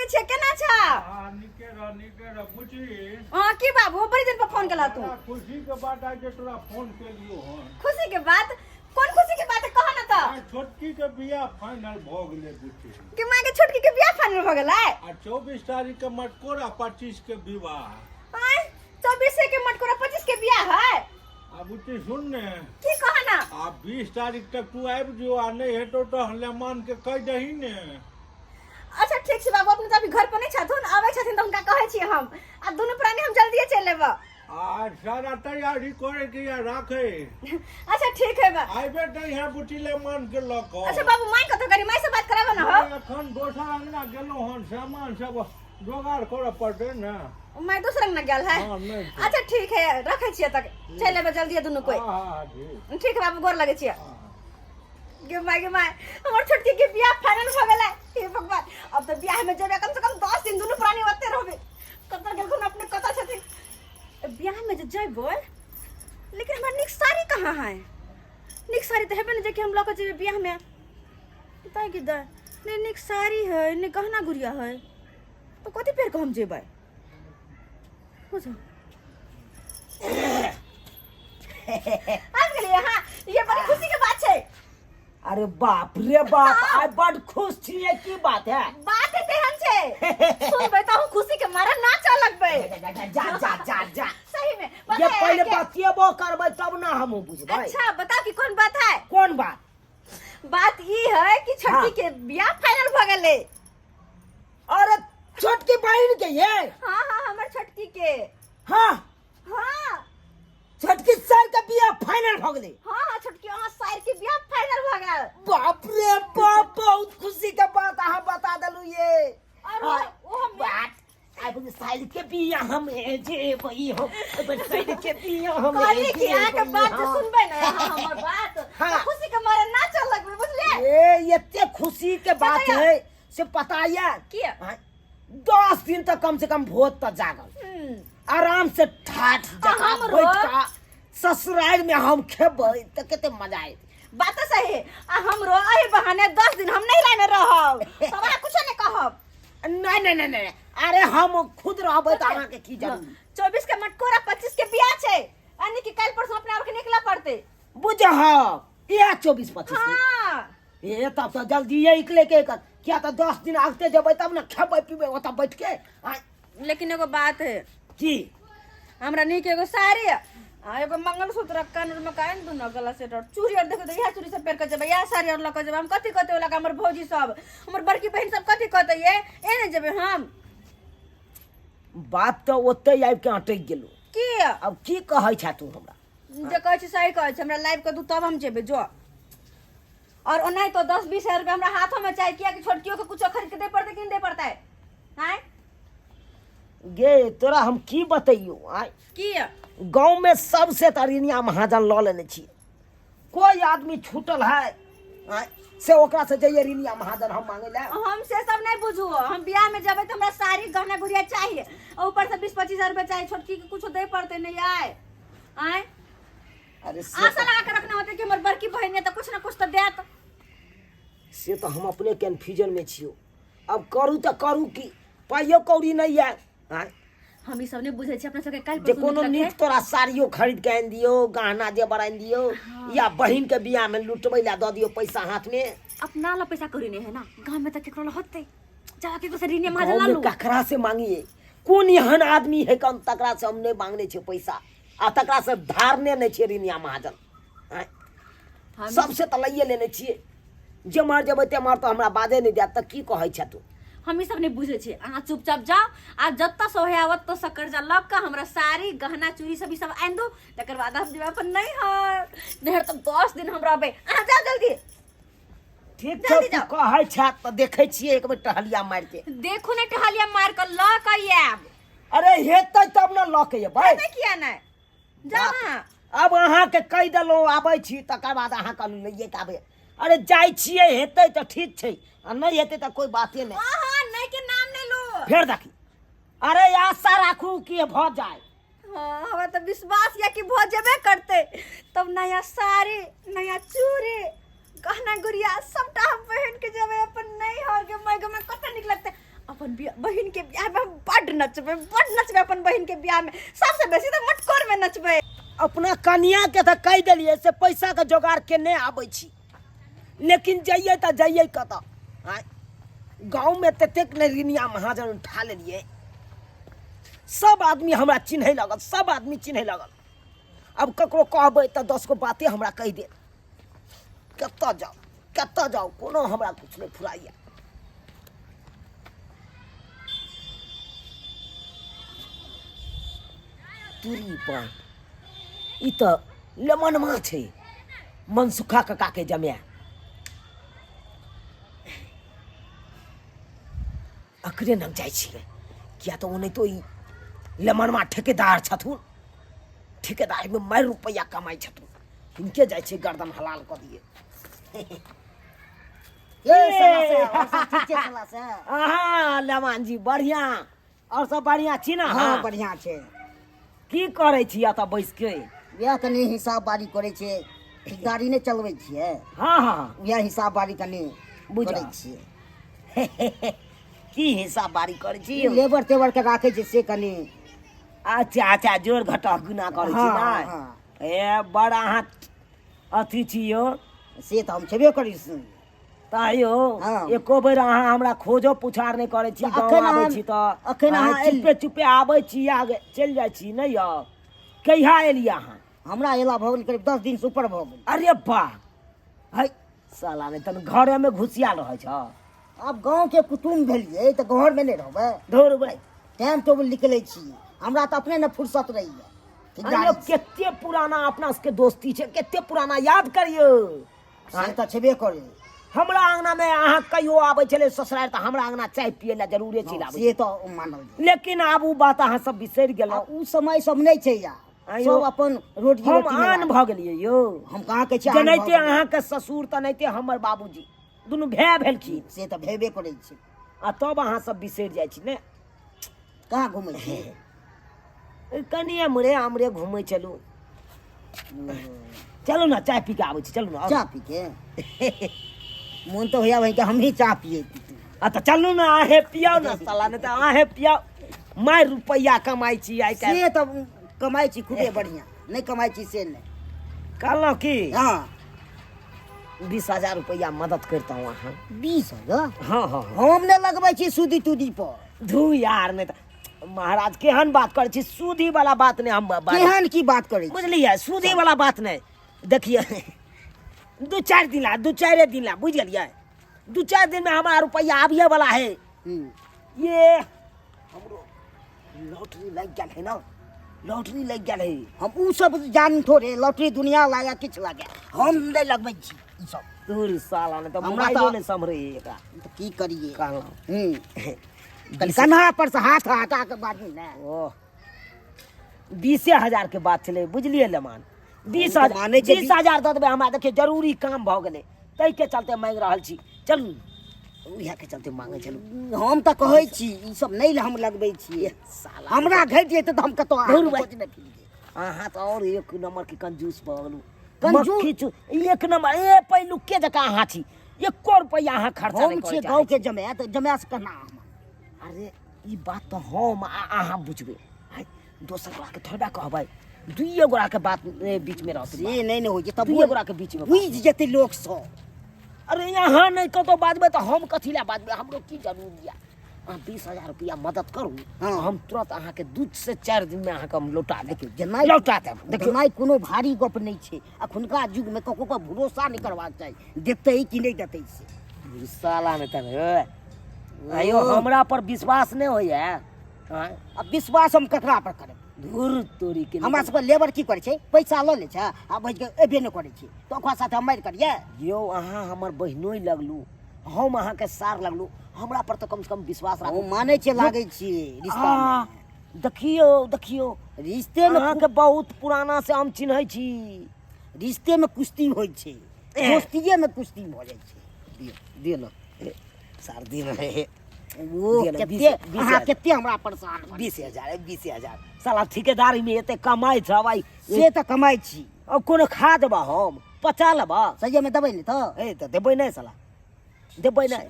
लगे छे केना छ निके बुची हां की बाबू बड़ी दिन पर फोन कला तू खुशी के बात आज तोरा फोन के लियो हन खुशी के बात कौन खुशी के बात है कह ना त छोटकी के बियाह फाइनल भ गेले बुची कि मां के छोटकी के बियाह फाइनल भ गेलै आ 24 तारीख के मटकोरा 25 के विवाह हां 24 के मटकोरा 25 के बियाह है आ बुची सुन ने की कह ना आ 20 तारीख तक तू आबि जो आ नहीं हेतो तो हलेमान के कह दही ने अच्छा ठीक छै बाबू अपने त अभी घर पर नहीं छथुन आबै छथिन त हुनका कहै छी हम आ दोनों प्राणी हम जल्दी चल लेब आ सारा तैयारी करे के या राखे अच्छा ठीक है बा आइबे त यहाँ बुची ले मान के लक अच्छा बाबू माई कतो करी माई से बात कराबो ना हो एखन दोसर अंगना गेलो हन सामान सब जोगाड़ करे पड़ते ना मैं दूसरा अंगना गेल है अच्छा ठीक है रखे छिए तक चल लेब जल्दी दोनों कोई हां ठीक है बाबू गोर लगे छिए गे माय हमर छोटकी के बियाह फाइनल भ गेलै हे भगवान अब तो बियाह में जेबे कम से कम 10 दिन दोनों प्राणी ओते रहबे कतर गेलखुन अपने कता छथिन बियाह में जे जइबो लेकिन हमर निक साड़ी कहां है निक साड़ी तो हेबे न जे कि हम लोग जेबे बियाह में पता है कि द ने निक साड़ी है ने गहना गुड़िया है तो कथि पेर के हम जेबै बुझो आ गेलिए हां ये बड़ी खुशी के बात है अरे बाप रे बाप आज बड़ खुश छिए की बात है बात है तेहन छे सुन बताऊं खुशी के मारे नाच लगबे जा जा जा जा सही में ये पहले बतिएबो करबै तब ना हम बुझबै अच्छा बता कि कौन बात है कौन बात ई है कि छोटकी के बियाह फाइनल भ गेले अरे छोटकी बहन के ये हां हमर छोटकी के हां छोटकी सर के बियाह फाइनल भ गेलै हां छोटकी सर के बियाह फाइनल भ गेल बाप रे बाप बहुत खुशी के बात अहाँ बता देलु ये और वो बात आई बुझ साइल के बियाह हम जे भई हो बट साइल के बियाह हम कहली कि आके के बात सुनबे ना हमर बात तो खुशी के मारे नाच लगबे बुझले ए एते खुशी के बात है से पता है की 10 दिन तक कम से कम भोज तक जागल आराम से ठाठ जका बैठ का ससुराल में हम खेबै त केते मजा आए बात तो सही है हमरो एही बहाने 10 दिन हम नहीं लाने रहब हमरा कुछ नहीं कहब नहीं अरे हम खुद रहबै त अहाँ के की जरूरी 24 के मटकोरा 25 के बियाह छै यानी कि कल परसों अपने और के निकला पड़ते बुझह ये 24-25 हां ये तब तो जल्दी ये निकले के क्या तो 10 दिन आगते जबै तब ना खेबै पीबै ओता बैठ के लेकिन एगो बात है की हमरा नीक एगो साड़ी एगो मंगलसूत्र कान में कान दुनो गला सेट और चूड़ी और देखो तो यह चूड़ी सब पेर के जब यह साड़ी और लक जब हम कथि कहते वाला हमर भौजी सब हमर बड़की बहन सब कथि कहते ये एने जबे हम बात तो ओते आबि के अटक गेलो की अब की कहै छ तू हमरा जे कहै छी सही कहै छी हमरा लाइव के दू तब हम जेबे जो और ओनाही तो 10-20 हजार रुपया हमरा हाथों में चाहिए किया कि छोटकियों के कुछ खरीद के दे पड़ते कि नहीं दे पड़ता है हैं गे तोरा हम की बतैयो की गांव में सबसे तरिनिया महाजन ल लेने छी कोई आदमी छूटल है से ओकरा से जइए रिनिया महाजन हम मांगे ले हम से सब नहीं बुझू हम बियाह में जबे तो हमरा साड़ी गहना गुड़िया चाहिए और ऊपर से 20-25 हजार रुपया चाहिए छोटकी के कुछ दे पड़ते नहीं आए अरे आशा लगा के रखना होता कि हमर बड़की बहन है तो कुछ ना कुछ तो देत से तो हम अपने कंफ्यूजन में छियो अब करू तो करू की पाइयो कौड़ी नहीं है हम ई सब नहीं बुझे छी अपना सब के काल जे कोनो नीक तोरा साड़ियो खरीद के आन दियो गहना जे बरान दियो या बहिन के बियाह में लुटबै ला द दियो पैसा हाथ में अपना ला पैसा कौड़ी नहीं है ना गांव में तक केकरो होते जा के से रिनिया महाजन ला लू ककरा से मांगिए कौन एहन आदमी है कौन तकरा से हम नहीं मांगने छे पैसा आ तकरा से धारने नहीं छे रिनिया महाजन सबसे त लइए लेने छिए जे मार जब ते मार तो हमरा बादे नहीं देत त की कहै छ तू हम ई सब नहीं बुझे छी अहाँ चुपचाप जाओ आ जत्ता सोहे आवत तो सकर जा लग का हमरा साड़ी गहना चूड़ी सब ई सब आन दो तकर बाद हम जेबा पर नहीं है देर तक 10 दिन हम रहबे आ जा जल्दी ठीक छै तू कहै छ त देखै छिए एक बेर टहलिया मार के देखो ने टहलिया मार के ल के आब अरे हेतै तब न ल के भाई नहीं किया नहीं जा ना अब अहाँ के कह देलो आबै छी तकर बाद अहाँ कहलु लइए के आबे अरे जाय छिए हेतै त ठीक छै आ नहीं हेतै त कोई बाते नहीं हां नहीं के नाम नहीं लो फेर देखी अरे आशा राखू कि भ जाए हां हमरा तो विश्वास या कि भ जेबे करते तब नया साड़ी नया चूड़ी गहना गुड़िया सबटा हम पहन के जेबे अपन नहीं हर के मैं में कत निक लगते अपन बहन के ब्याह में हम बड नचबे अपन बहन के ब्याह में, सबसे बेसी तो मटकोर में नचबे। अपना कनिया के तो कह दिलिए से पैसा के जोगाड़ के नहीं आबै छी, लेकिन जाइए तो जाइए कत गाँव में ततेक ने रिनिया महाजन उठा लेलिए, सब आदमी हमरा चिन्हे लगल, सब आदमी चिन्हे लगल। अब ककरो कहबै तो 10 गो बातें हमरा कह दे, कत जाओ कोनो हमरा कुछ नहीं फुराइया। तुरी पर ई तो लेमनमा छै, मनसुखा कका के जमाय। अकरे नग जाइ छियै, किया तो ओने तो ई लेमनमा ठेकेदार छथुन, ठेकेदार में मारि रुपया कमाई छथुन, हिनके जाइ छै गर्दन हलाल कऽ दिए। हाँ लेमान जी बढ़िया, और सब बढ़िया छी ना? हाँ बढ़िया छै। की करे छी एतऽ बैस के? वएह कनी हिसाब बारी करे छै, गाड़ी नहीं चलबै छियै। हाँ हाँ वएह हिसाब बारी कनी बुझा बुझै छियै। की हिसाब बारी करे छी? लेबर तेबर के राखे छै से कनी। अच्छा जोड़ घटा गुना करे छी ना? हाँ। ए बड़ा अहाँ अथी छी यो, से तो हम छेबे करी। तायो हाँ। एको बेर अहाँ हमरा खोजो पुछार नहीं करे छी, गाँव अखन आबै अहाँ- छी तो अखन अहाँ चुपे चुपे आबै छी, आगे चल जाइ छी नहीं यौ? कहिया एलियै अहाँ? हमरा एला भऽ गेल करीब 10 दिन से ऊपर भऽ गेल। अरे वाह, है साला ने तन घरे में घुसिया रहे छ। अब गांव के कुटुम भेलियै तो घर में नहीं रहबै, धोर भाई टाइम टेबल निकलै छी। हमरा तो अपने न फुर्सत रही अरे केते पुराना अपना सबके दोस्ती छै, केते पुराना याद करियो। से तो छेबे करे। हमरा अंगना में अहाँ कहियो आबै छले ससुराल तो हमरा अंगना चाय पिए ला जरूरे चिलाबै, से तो मानल जाय। लेकिन आब उ बात अहाँ सब बिसरि गेलौ। अब उ समय सब नहीं छै या, आइयो, सब अपन रोटी हम रोटी में आन लागल। भ गेलियै यो। हम कहाँ के छी आन जनैते भऽ गेलियै। अहाँ के ससुर तनैते हमर बाबूजी दुनू भाय भेलखिन, से तो भेबे करे छै। आ तब अहाँ सब बिसरि जाइ छी ने। कहाँ घुमै छी? कनी हमरे हमरे घूमै चलू, चलू ना चाय पी के आबै छी, चलू ना। चाह पी के मन तो होया भाई कि हम ही चाह पिए। आ तो चलू ना, आहे पियाओ ना साला, नहीं तो आहे पियाओ। मार रुपया कमाई छी आई काल्हि। से तो कमाई छी खूबे बढ़िया, नहीं कमाई छी से नहीं। कहलौं की हाँ 20,000 रुपया मदद करता हूँ अहाँ। 20,000 हाँ हाँ हम नहीं लगबै छी सूदी तूदी पर। धू यार, नहीं तो महाराज केहन बात करे छी, सूदी वाला बात नहीं हम केहन की बात करे छी? बुझलिए, सूदी वाला बात नहीं। देखिए 2-4 दिन ला, 2-4 दिन ला, बुझ गलिए, 2-4 दिन में हमारा रुपया आबिए वाला है। ये हमरो लॉटरी लग गया है ना, लॉटरी लग गया है। हम उ सब जान थोड़े, लॉटरी दुनिया लागा किछ लागे, हम नहीं लगबै छी ई सब। तोरी साला ने तो हमरा मोबाइलो तो- ने संभरे एकरा। तो की करिए? कहलौं कन्हा पर से हाथ हटा के बात नहीं ना। ओह 20,000 के बात चले, बुझलिए लेमान। 20,000 माने छै 20,000 दऽ देबै हमरा, देखिए जरूरी काम भऽ गेलै, ताहि के चलते मांगि रहल छी। चलू उहे के चलते मांगे चलू। हम तो कहै छी ई सब नहीं हम लगबै छी। साला हमरा घट जेतै तो हम कतो धुर भाई। अहाँ तो और एक नंबर के कंजूस भऽ गेलू। कंजूस? मक्खी चू एक नंबर, ए पहिलुके जकाँ अहाँ छी। 1 रुपया अहाँ खर्चा हम नहीं छी करै गांव के जमाए, तो जमाए से कहना हम। अरे ई बात तो हम अहाँ बुझबै, आइ दोसर गोरा के थोड़ा कहबै, 2 गोरा के बात बीच में रहतै। से नहीं हो जे तब 2 गोरा के बीच में बुझ जेतै लोग सब। अरे यहाँ नहीं कतो बाजबै तो हम कथी ला बाजबै, हमरो की जरूरी है। अहाँ 20,000 रुपया मदद करू, हाँ। हम तुरंत अहाँ के 2 से 4 दिन में अहाँ के हम लौटा देब। जेनाइ लौटा देब। देखियो जेनाइ कोनो भारी गप नहीं छै। अखुनका युग में ककरो पर भरोसा नहीं करबाक चाही, देतै कि नहीं देतै से। साला ने तने आयो हमरा पर विश्वास नहीं होइए। अब विश्वास हम ककरा पर करब? धुर तोरी के हमरा सबके लेबर की करे छै, पैसा लऽ लै छै आ बज के एबे नहीं करे छै, तो ओकरा साथे हम मारि करिए? यो अहाँ हमर बहिनोई लगलू, हम अहाँ के सार लगलू, हमरा पर तो कम से कम विश्वास राखू। हम मानै छै लागै छियै रिश्ता में। देखियो देखियो, रिश्ते में अहाँ के बहुत पुराना से हम चिन्है छी। रिश्ते में कुश्ती होइ छै, दोस्तिये में कुश्ती भऽ जाइ छै। दियो न सार दिन है ओ दियो न, कते 20,000 अहाँ कते हमरा परेशान करै छी। 20,000 साला ठेकेदारी में एते कमाई छ भाई, से तऽ कमाइ छी। अब कोनो खा देबा हम 50 लेबा, सही में देबै नहीं तो ए तो देबै नहीं साला, देबै नहीं।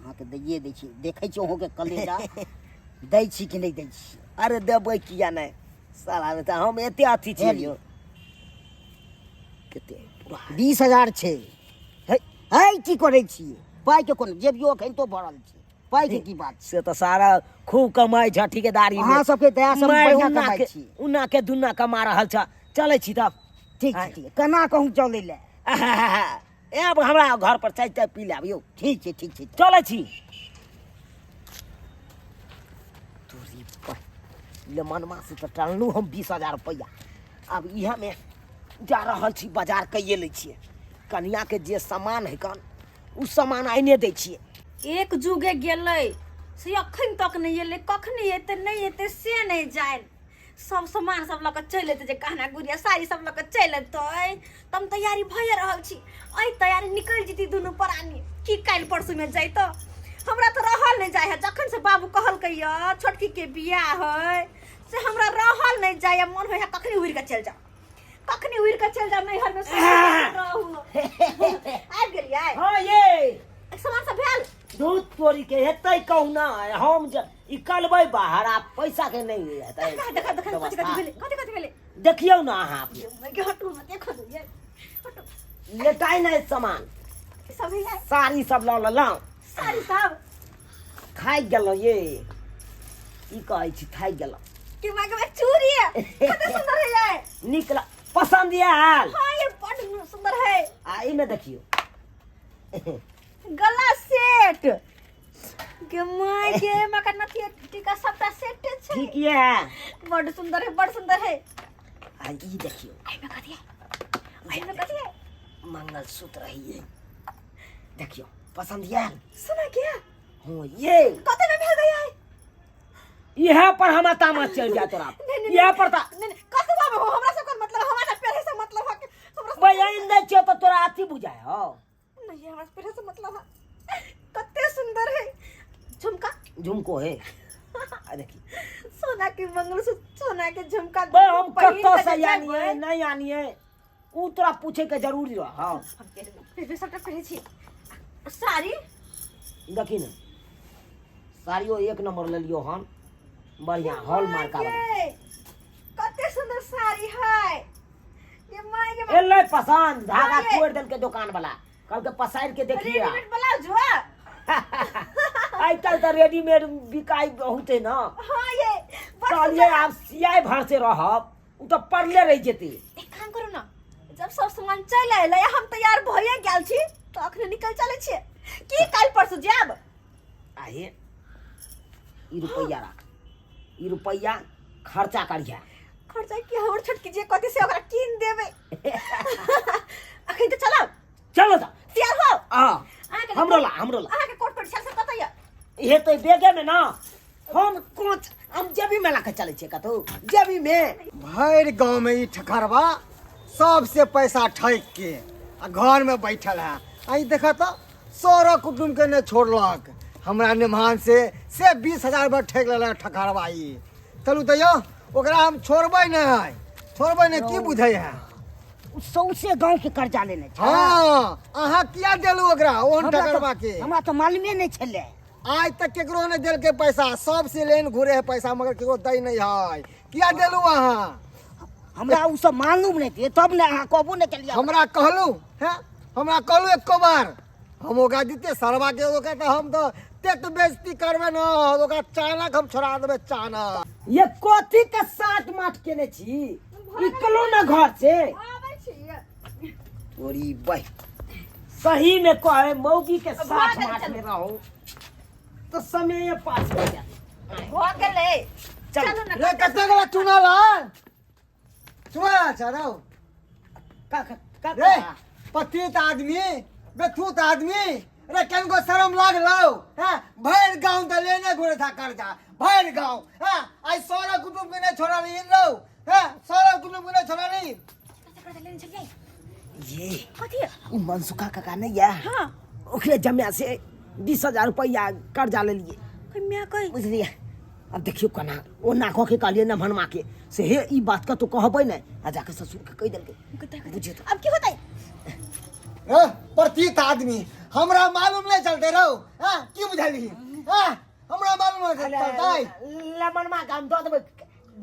अहाँके दैए दै छी, देखै छी अहूँके कलेजा दै छी कि नहि दै छी। अरे देबै किया नहि साला रे, तऽ हम एते अथी छियै हेली। यौ कते 20,000 छै। है की करै छियै? पाइके कोन जेबियो एखन तो भरल छै, पाइके की बात छै? से तऽ सारा खूब कमाइ छ ठिकेदारी अहाँ सबके दया से बढ़िआँ कमाइ छी। उन्ना के दुन्ना कमा रहल छ। चलै छी तब ठीक छै, ठीक छै, केना कहूँ चलै लए? ए अब हमरा घर पर चाय ताय पी लेब यौ। ठीक छै, ठीक छै। चलै छी। तोरी ले मनमा से तऽ टललू हम 20,000 रुपैया। अब इहे में जा रहल छी बाजार कैये लै छियै। कनिया के जे सामान है कन उ सामान आइने दै छियै। एक जुगे गेलै से अखन तक नहीं एलै, कखनी एतै नहीं एतै से नहीं जान। सब सामान सब लऽ कऽ चलि एतै, जे गहना गुड़िया साड़ी सब लऽ कऽ चलि एतै। तम तैयारी भइए रहल छी, अइ तैयारी निकलि जेती दुनू प्राणी की काल्हि परसू में जाइतो। हमरा तऽ रहल नहीं जाय है, जखन से बाबू कहलकै य छोटकी के बियाह है से हमरा रहल नहीं जाय। मन होय है कखनी उड़ि के चलि जाओ, कखनी उड़ि के चलि जाओ नैहर में रहू। आबि गेलियै? हाँ ये सामान सब भेल? दूध तोरी के हेतै कहूना हम ई कलबै बाहर आ पैसा के नहीं हेतै। देखा कथी भेलै? देखियौ ना अहाँ हटू ना, देखो तो ये हटू। लेटाई नहीं सामान सब है साड़ी सब लऽ लेलहुँ। साड़ी सब थाकि गेलहुँ ये, ई कहै छी थाकि गेलहुँ। कि माय के चूड़ी है, कते सुंदर है ये। निकल पसंद आयल? हाँ ये बड़ सुंदर है। आ इमे देखियो गला सेट के माय के मका नथी टीका सबटा सेट छै। ठीक है, बड़ सुंदर है, बड़ सुंदर है। आ ई देखियो आई में कथी है? आई में कथी है? मंगलसूत्र है ये, देखियो पसंद आयल? सुना क्या? हाँ ये कते में भेल गया है? यहाँ पर हम तामा चल जाए तोरा। यहाँ पर ता नहीं कसबा में हो, हमरा से कोन मतलब, हमरा पहले से मतलब है हमरा बयान दे छियो तो तोरा अथी बुझाय हो। नहीं हमरा पहले से मतलब है। कते सुंदर है। झुमका झुमको है आ देखी सोना के मंगलसूत्र, सोना के झुमका। बे हम पहिन कत्तो के से जे आनिए जेबै। नहीं आनिए उ तोरा पूछे के जरूरी रह। हां हम के फिर सबटा पहने छी। साड़ी देखी ना साड़ियो एक नंबर ले लियो हम, बढ़िया हॉलमार्क वाला। कते सुंदर साड़ी है ये माय के। एले पसंद धागा हाँ, ये। तोड़ देल के दुकान वाला, कल के पसार के देखिए। रेडीमेड ब्लाउज हुआ। आई कल तो रेडीमेड बिकाई बहुत है ना। हाँ ये बड़ चलिए सुंदर। आप सियाई भर से रहब उ तो पड़ले रह जेती। एक काम करू ना, जब सब सामान चल आइले हम तैयार भइए गेल छी तो अखने निकल चले छी की काल परसू जाब। आहे ई रुपया राख, ई रुपया खर्चा करिया। खर्चा की हमर छोटकी जे कथि से ओकरा कीन देबे। अखन तो चलो चलो तो तैयार हो। हां हमरो ला आहा के कोट पर छल से कतैया ये तो बेगे में ना हम कोच हम जेबी में लाके चले छे कतो जेबी में। भर गांव में ई ठकरवा सबसे पैसा ठक के आ घर में बैठल है। आई देखा तो सारा कुटुम के ने छोड़लक, हमरा निमान से 20,000 बार ठक लेला ठकरवा। ई चलू तो यो ओकरा हम छोड़बै नहीं की बुझै है। सौसे गांव के कर्जा लेने छै। हाँ अहाँ किया देलू ओकरा ओहन ठकरवा के? हमरा तो मालूमे नहीं छले। आज तक केकरो ने देल के पैसा, सब से लेन घुरे है पैसा मगर केकरो दै नहीं है। किया देलू अहाँ? हमरा उ सब मालूम नहीं थे, तब ने अहाँ कहबो नहीं केलिया। हमरा कहलू हैं, हमरा कहलू एको बार हम ओकरा दिते सरवा के ओकरा तो हम तो तेत बेइज्जती करबे न, ओकरा चानक हम छोड़ा देबे चानक। ये कथी के साथ माट केने छी निकलो ना घर से। आबै छी तोरी बह सही में कहे मौगी के साथ माट में रहो तो समय पास हो जाए। हो गेले। चलो चलो ना रे कते गला चुनाला चुना चलो का रे पतित आदमी बेथुत आदमी रे कनको शर्म लागलो हैं? भर गांव त लेने घुरे था कर्जा भर गांव हैं? आई सारा कुटुंब के ने छोड़ा ली लो हैं? सारा कुटुंब के ने छोड़ा ली। ये कथि है? उ मनसुखा काका नहीं है? हां ओकरे जम्या से 20,000 रुपया कर्जा ले लिए कन्या कहि बुझलिए। अब देखियो कना ओ नाको के कहलिए न भनमा के से हे ई बात का तो कहबै नहीं आ जाके ससुर के कह देलके बुझिए तो अब की होतै? पतित आदमी हमरा मालूम नहीं चलते रहो हैं? की बुझली हां हमरा मालूम है चलताई लेमनमा काम दो देबै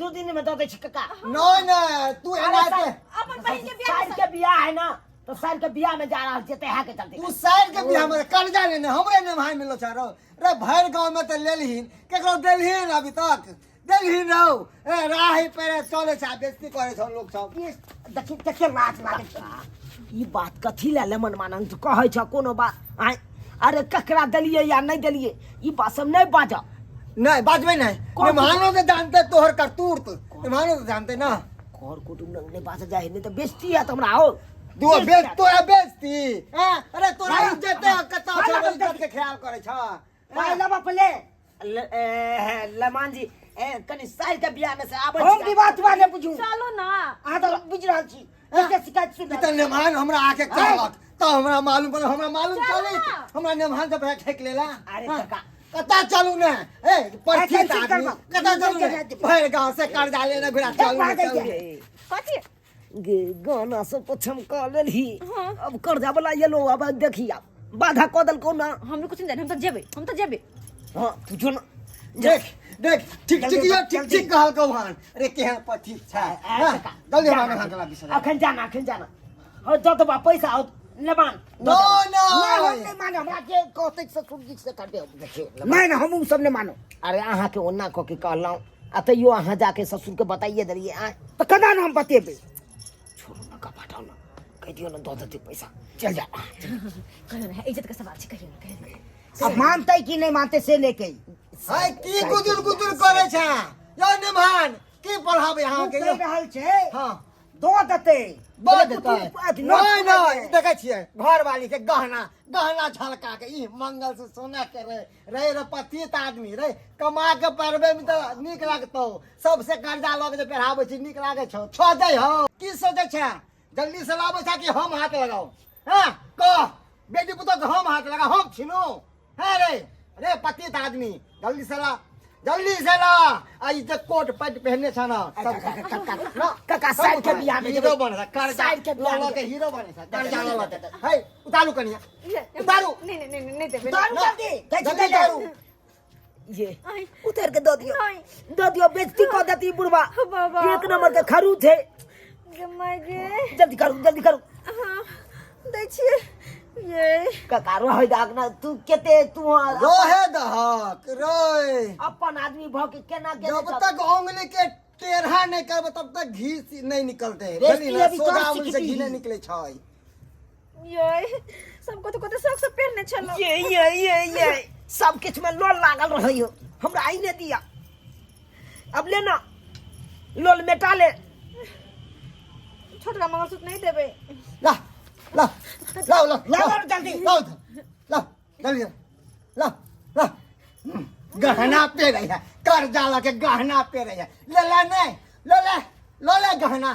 2 दिन में दो दे छी काका नहीं तू एना के अपन बहन के बियाह साल के बियाह है ना तो साल के बियाह में जा रहल छै ते है के चलते तू साइड के बियाह में कर्जा लेने हमरे ने भाई मिलो चारो रे भर गांव में तो लेलहिन केकरो देलहिन अभी तक देलहिन रहो ए राही पेरे चले छा बेइज्जती करे छ लोग सब देखि देखि लाज लागे छै ई बात कथी ले लेमन मानन तू कहै छ कोनो बात आइ अरे ककरा देलिए या नहीं देलिए ई बात सब नहीं बाज नहीं बाजबे नहीं मेहमानों तो जानते तोहर करतूत मेहमानों तो जानते ना घर कुटुम नहीं बाज जाए नहीं तो बेइज्जती है हमरा हो दो बेच तोरा बेचती हैं अरे तोरा इज्जत कता छ इज्जत के ख्याल करे छ पहले पहले लमान जी कनी साल के बियाह में से आबै हम की बात बारे बुझू चलो ना आ तो बुझ रहल छी के शिकायत सुन इतने मेहमान हमरा आके कहलक तो हमरा मालूम पर हमरा मालूम चले हमरा मेहमान से बैठ ठेक लेला अरे काका कता चलू ने ए परथी आदमी कता चलू ने भर गांव से कर्जा लेने घुरा चलू कथी गाना सब तो छमका लेली अब कर्जा वाला ये लो अब देखी आप बाधा कदल को ना हमने कुछ नहीं जाने हम तो जेबे हां पूछो ना देख देख ठीक ठीक ये ठीक ठीक कहल कौन अरे केहन पथी छै जल्दी हमरा हाकला बिसरा अखन जाना हो जो तो पैसा हो लेबान नो नो हम नहीं मानो हमरा के कौतिक से सुरजी से कर दे देखियो नहीं ना हम सब नहीं मानो अरे अहाँ के ओना क के कहलौ अतइयो अहाँ जाके ससुर के बताइए दलिए आ तो कदा ना हम बतेबे छोड़ो ना का हटाओ ना कह दियो ना दो दे पैसा चल जा कहियो ना इज्जत का सवाल छै कहियो ना अब मानते कि नहीं मानते से लेके हाय की गुदुर गुदुर करे छै यो मेहमान की पढ़ाबे अहाँ के कह रहल छै हां दो दते बोल देता नहीं नहीं देखे छिए घर वाली के गहना झलका के ई मंगल से सोना के रे पतित आदमी रे कमा के परबे में तो निक लागतो सबसे कर्जा लग जे पहराबे छी निक लागे छौ छ दे हो की सोचे छ जल्दी से लाबे छ कि हम हाथ लगाओ हां कह बेटी पुतो के हम हाथ लगा हम छिनो है रे पतित आदमी जल्दी से ला आई जे कोट पैंट पहनने छ ना काका साइड के बियाह में हीरो बने कर साइड के बियाह के हीरो बने छ कर जाला लगे है उतारू कनिया उतारू नहीं देबे दारू जल्दी जल्दी उतारू ये आई उतर के दो दियो नहीं बेइज्जती कर देती बुढ़वा बाबा। एक नंबर के खरू थे गम्मा गे जल्दी करो हां दै छिए ये काका रह दाग ना तू केते तू रोहे दहक रोय अपन आदमी भ के केना के जब तक उंगली के टेढ़ा नहीं करब तब तक घी नहीं निकलते रेस्टी ना अभी सोजा कर उंगली से सिकती। घी नहीं निकले छै ये सबको तो शौक से पहनने चलो ये सब किछ में लोल लागल रहियो हमरा आई ने दिया अब लेना लोल मेटा ले छोटका मंगलसूत्र नहीं देबे ला ला ला ला ला जल्दी ला ला जल्दी ला ला गहना पे रही है कर्जा लगे गहना पे रही है ले गहना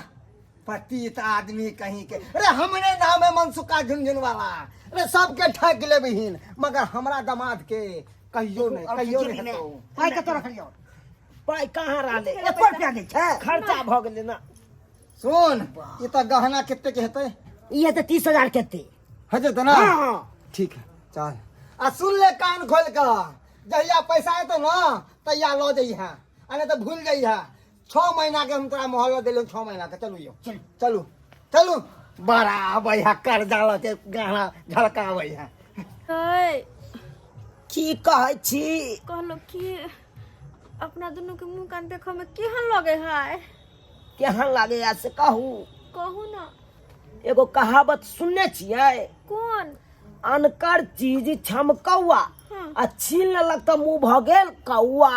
पतित आदमी कहीं के अरे हमने नाम है मनसुका झुनझुन वाला अरे सबके ठग ले बहिन मगर हमरा दामाद के कहियो नहीं तो पाई के तो रखलियो पाई कहां रहले 1 रुपया नहीं छै खर्चा भ गेलै ना सुन ये तो गहना कितने के हेतै ये तो 30,000 कहते हजे तो ना हां ठीक है चल आ सुन ले कान खोल कर जहिया पैसा आतो ना तैया लो जइहा आ नहीं तो भूल जइहा 6 महीना के हम तोरा मोहल्ला देलो 6 महीना के चलू यो चलू बड़ा भैया कर्जा ल के गहना झलकाबै है हाय की कहै छी कहलो कि अपना दोनों के मुंह कान देखो में केहन लगे है केहन लागे या से कहू कहू ना एगो कहावत सुनने छियै कौन अनकर चीज छमकौआ आ छीन लेलक त मुंह भ गेल कौआ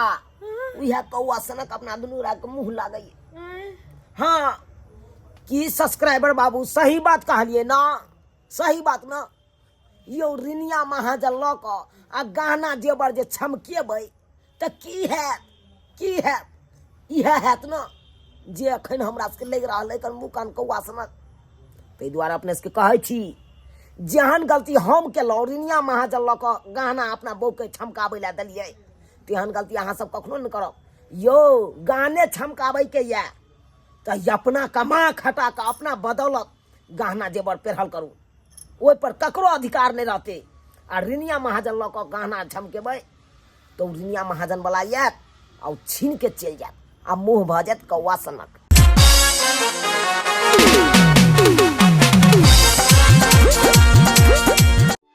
उहे कौआ सनक अपना दुनू रा के मुंह लागै हाँ की सब्सक्राइबर बाबू सही बात कहलिए ना सही बात ना यो रिनिया महाजन ल क आ गहना जेबर जे छमकेबै त की हैत इहे हैत ना जे अखन हमरा सबके लग रहल है मुँह कान कौआ सनक ताहि दुआरे अपने सबके कहै छी जेहन गलती हम केलहुँ रिनिया महाजन लऽ कऽ गहना अपना बहूके छमकाबै लए देलियै तेहन गलती अहाँ सब कखनो नहि करब यौ गाने छमकाबैके यऽ तऽ अपना कमा खटा कऽ अपना बदौलत गहना जेवर पहिरल करू ओहि पर ककरो अधिकार नहि रहतै आ रिनिया महाजन लऽ कऽ गहना झमकेबै तो रिनिया महाजन वाला आयत आ छीन के चलि जायत आ मुँह भऽ जायत कौआ सनक।